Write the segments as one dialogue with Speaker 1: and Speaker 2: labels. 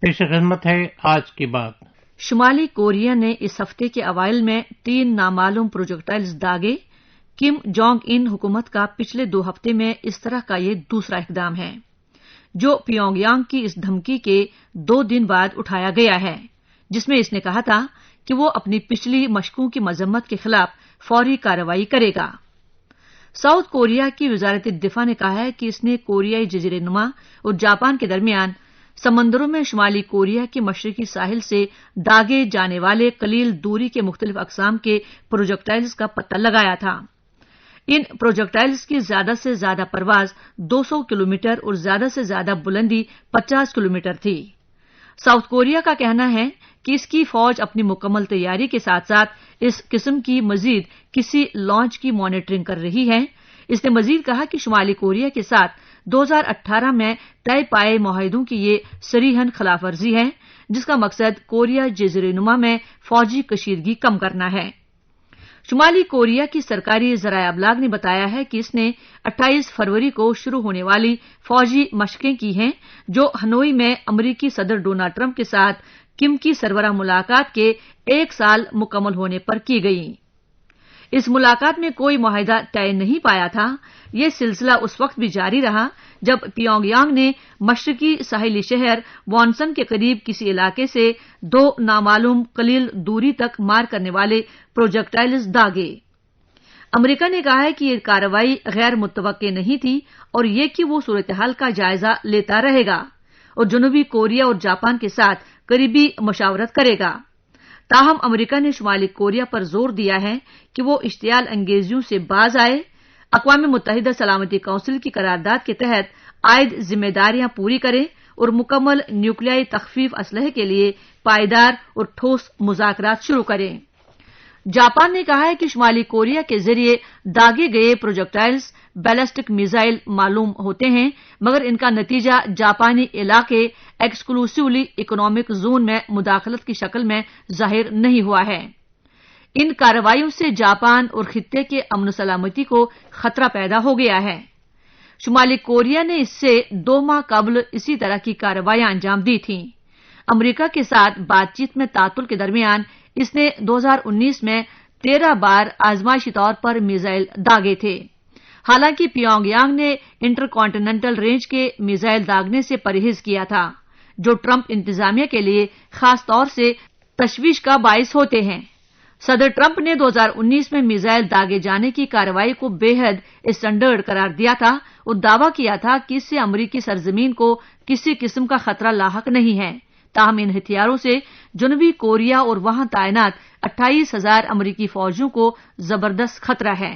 Speaker 1: پیش خدمت ہے آج کی بات۔
Speaker 2: شمالی کوریا نے اس ہفتے کے اوائل میں 3 نامعلوم پروجیکٹائلز داغے۔ کم جونگ ان حکومت کا پچھلے 2 ہفتے میں اس طرح کا یہ دوسرا اقدام ہے، جو پیونگ یانگ کی اس دھمکی کے 2 دن بعد اٹھایا گیا ہے، جس میں اس نے کہا تھا کہ وہ اپنی پچھلی مشقوں کی مذمت کے خلاف فوری کارروائی کرے گا۔ ساؤتھ کوریا کی وزارت دفاع نے کہا ہے کہ اس نے کوریائی جزیرہ نما اور جاپان کے درمیان سمندروں میں شمالی کوریا کے مشرقی ساحل سے داغے جانے والے قلیل دوری کے مختلف اقسام کے پروجیکٹائلز کا پتہ لگایا تھا۔ ان پروجیکٹائلز کی زیادہ سے زیادہ پرواز 200 کلومیٹر اور زیادہ سے زیادہ بلندی 50 کلومیٹر تھی۔ ساؤتھ کوریا کا کہنا ہے کہ اس کی فوج اپنی مکمل تیاری کے ساتھ ساتھ اس قسم کی مزید کسی لانچ کی مانیٹرنگ کر رہی ہے۔ اس نے مزید کہا کہ شمالی کوریا کے ساتھ 2018 میں طے پائے معاہدوں کی یہ صریحاً خلاف ورزی ہے، جس کا مقصد کوریا جزیرہ نما میں فوجی کشیدگی کم کرنا ہے۔ شمالی کوریا کی سرکاری ذرائع ابلاغ نے بتایا ہے کہ اس نے 28 فروری کو شروع ہونے والی فوجی مشقیں کی ہیں، جو ہنوئی میں امریکی صدر ڈونلڈ ٹرمپ کے ساتھ کم کی سربراہ ملاقات کے 1 سال مکمل ہونے پر کی گئیں۔ اس ملاقات میں کوئی معاہدہ طے نہیں پایا تھا۔ یہ سلسلہ اس وقت بھی جاری رہا جب پیونگ یانگ نے مشرقی ساحلی شہر وانسن کے قریب کسی علاقے سے 2 نامعلوم قلیل دوری تک مار کرنے والے پروجیکٹائلز داغے۔ امریکہ نے کہا ہے کہ یہ کارروائی غیر متوقع نہیں تھی اور یہ کہ وہ صورتحال کا جائزہ لیتا رہے گا اور جنوبی کوریا اور جاپان کے ساتھ قریبی مشاورت کرے گا۔ تاہم امریکہ نے شمالی کوریا پر زور دیا ہے کہ وہ اشتعال انگیزیوں سے باز آئے، اقوام متحدہ سلامتی کونسل کی قرارداد کے تحت عائد ذمہ داریاں پوری کرے اور مکمل نیوکلیائی تخفیف اسلحے کے لیے پائیدار اور ٹھوس مذاکرات شروع کرے۔ جاپان نے کہا ہے کہ شمالی کوریا کے ذریعے داغے گئے پروجیکٹائلز بیلسٹک میزائل معلوم ہوتے ہیں، مگر ان کا نتیجہ جاپانی علاقے ایکسکلوسیولی اکنامک زون میں مداخلت کی شکل میں ظاہر نہیں ہوا ہے۔ ان کارروائیوں سے جاپان اور خطے کے امن و سلامتی کو خطرہ پیدا ہو گیا ہے۔ شمالی کوریا نے اس سے 2 ماہ قبل اسی طرح کی کارروائیاں انجام دی تھیں۔ امریکہ کے ساتھ بات چیت میں تعطل کے درمیان اس نے 2019 میں 13 بار آزمائشی طور پر میزائل داغے تھے۔ حالانکہ پیونگ یانگ نے انٹر کانٹیننٹل رینج کے میزائل داغنے سے پرہیز کیا تھا، جو ٹرمپ انتظامیہ کے لیے خاص طور سے تشویش کا باعث ہوتے ہیں۔ صدر ٹرمپ نے 2019 میں میزائل داغے جانے کی کارروائی کو بے حد اسٹینڈرڈ قرار دیا تھا اور دعویٰ کیا تھا کہ اس سے امریکی سرزمین کو کسی قسم کا خطرہ لاحق نہیں ہے۔ تاہم ان ہتھیاروں سے جنوبی کوریا اور وہاں تعینات 28,000 امریکی فوجیوں کو زبردست خطرہ ہے۔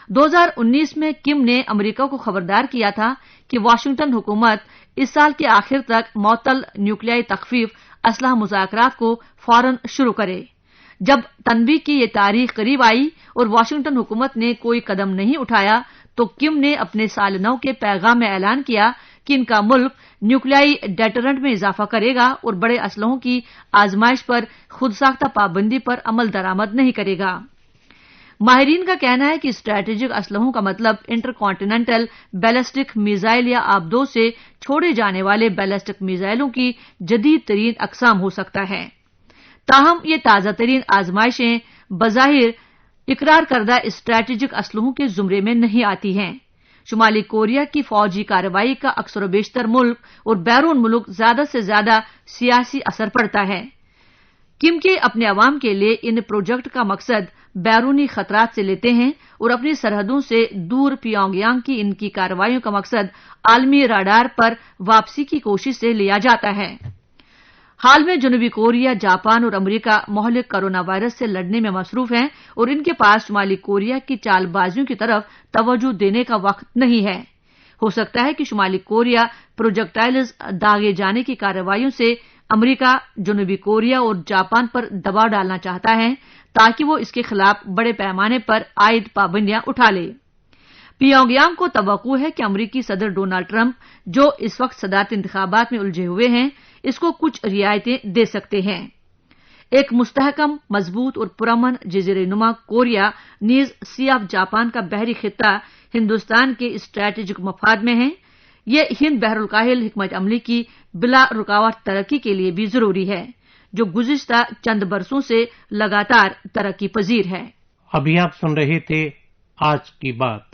Speaker 2: 2019 میں کم نے امریکہ کو خبردار کیا تھا کہ واشنگٹن حکومت اس سال کے آخر تک معطل نیوکلیائی تخفیف اسلحہ مذاکرات کو فوراً شروع کرے۔ جب تنویع کی یہ تاریخ قریب آئی اور واشنگٹن حکومت نے کوئی قدم نہیں اٹھایا تو کم نے اپنے سال نو کے پیغام میں اعلان کیا کہ ان کا ملک نیوکلیائی ڈیٹرنٹ میں اضافہ کرے گا اور بڑے اسلحوں کی آزمائش پر خود ساختہ پابندی پر عمل درآمد نہیں کرے گا۔ ماہرین کا کہنا ہے کہ اسٹریٹجک اسلحوں کا مطلب انٹر کانٹیننٹل بیلسٹک میزائل یا آبدوز سے چھوڑے جانے والے بیلسٹک میزائلوں کی جدید ترین اقسام ہو سکتا ہے۔ تاہم یہ تازہ ترین آزمائشیں بظاہر اقرار کردہ اسٹریٹجک اسلحوں کے زمرے میں نہیں آتی ہیں۔ شمالی کوریا کی فوجی کارروائی کا اکثر و بیشتر ملک اور بیرون ملک زیادہ سے زیادہ سیاسی اثر پڑتا ہے۔ کم کے اپنے عوام کے لیے ان پروجیکٹ کا مقصد بیرونی خطرات سے لیتے ہیں اور اپنی سرحدوں سے دور پیونگ یانگ کی ان کی کارروائیوں کا مقصد عالمی راڈار پر واپسی کی کوشش سے لیا جاتا ہے۔ حال میں جنوبی کوریا، جاپان اور امریکہ مہلک کرونا وائرس سے لڑنے میں مصروف ہیں اور ان کے پاس شمالی کوریا کی چال بازیوں کی طرف توجہ دینے کا وقت نہیں ہے۔ ہو سکتا ہے کہ شمالی کوریا پروجیکٹائلز داغے جانے کی کارروائیوں سے امریکہ جنوبی کوریا اور جاپان پر دباؤ ڈالنا چاہتا ہے تاکہ وہ اس کے خلاف بڑے پیمانے پر عائد پابندیاں اٹھا لے۔ پیونگ یانگ کو توقع ہے کہ امریکی صدر ڈونلڈ ٹرمپ، جو اس وقت صدارتی انتخابات میں الجھے ہوئے ہیں، اس کو کچھ رعایتیں دے سکتے ہیں۔ ایک مستحکم، مضبوط اور پرامن جزیرہ نما کوریا نیز سی آف جاپان کا بحری خطہ ہندوستان کے اسٹریٹجک مفاد میں ہے۔ یہ ہند بحر الکاہل حکمت عملی کی بلا رکاوٹ ترقی کے لیے بھی ضروری ہے، جو گزشتہ چند برسوں سے لگاتار ترقی پذیر ہے۔
Speaker 1: ابھی آپ سن رہے تھے آج کی بات۔